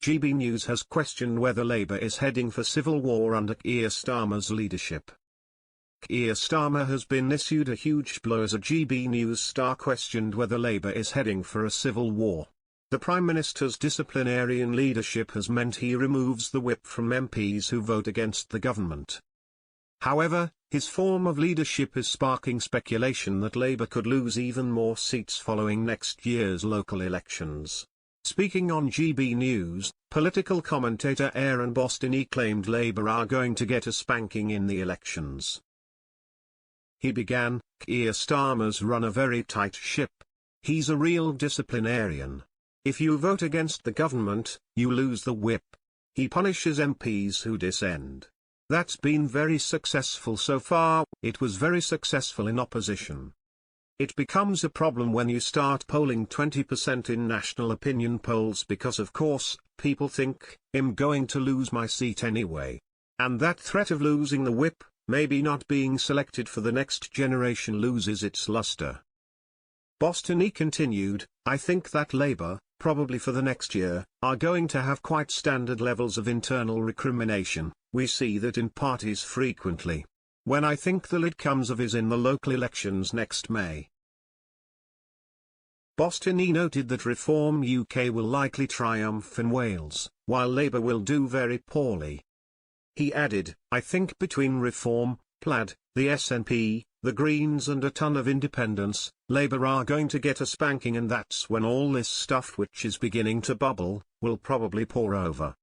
GB News has questioned whether Labour is heading for civil war under Keir Starmer's leadership. Keir Starmer has been issued a huge blow as a GB News star questioned whether Labour is heading for a civil war. The Prime Minister's disciplinarian leadership has meant he removes the whip from MPs who vote against the government. However, his form of leadership is sparking speculation that Labour could lose even more seats following next year's local elections. Speaking on GB News, political commentator Aaron Bastani claimed Labour are going to get a spanking in the elections. He began, Keir Starmer's run a very tight ship. He's a real disciplinarian. If you vote against the government, you lose the whip. He punishes MPs who dissent. That's been very successful so far. It was very successful in opposition. It becomes a problem when you start polling 20% in national opinion polls because of course, people think, I'm going to lose my seat anyway. And that threat of losing the whip, maybe not being selected for the next generation loses its luster. Bastani continued, I think that Labour, probably for the next year, are going to have quite standard levels of internal recrimination. We see that in parties frequently. When I think the lid comes of is in the local elections next May. Bastani noted that Reform UK will likely triumph in Wales, while Labour will do very poorly. He added, I think between Reform, Plaid, the SNP, the Greens and a ton of independents, Labour are going to get a spanking, and that's when all this stuff which is beginning to bubble, will probably pour over.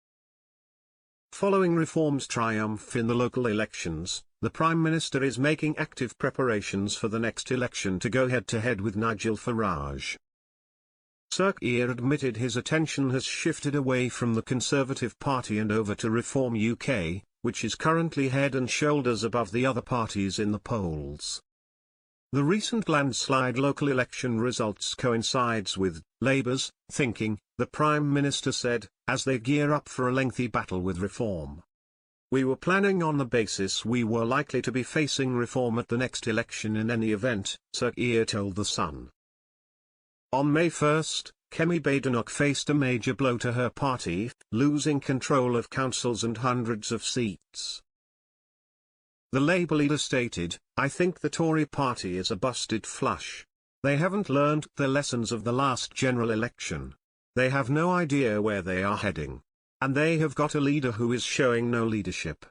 Following Reform's triumph in the local elections, the Prime Minister is making active preparations for the next election to go head-to-head with Nigel Farage. Sir Keir admitted his attention has shifted away from the Conservative Party and over to Reform UK, which is currently head and shoulders above the other parties in the polls. The recent landslide local election results coincides with Labour's thinking, the Prime Minister said, as they gear up for a lengthy battle with Reform. We were planning on the basis we were likely to be facing Reform at the next election in any event, Sir Keir told The Sun. On May 1, Kemi Badenoch faced a major blow to her party, losing control of councils and hundreds of seats. The Labour leader stated, I think the Tory party is a busted flush. They haven't learned the lessons of the last general election. They have no idea where they are heading. And they have got a leader who is showing no leadership.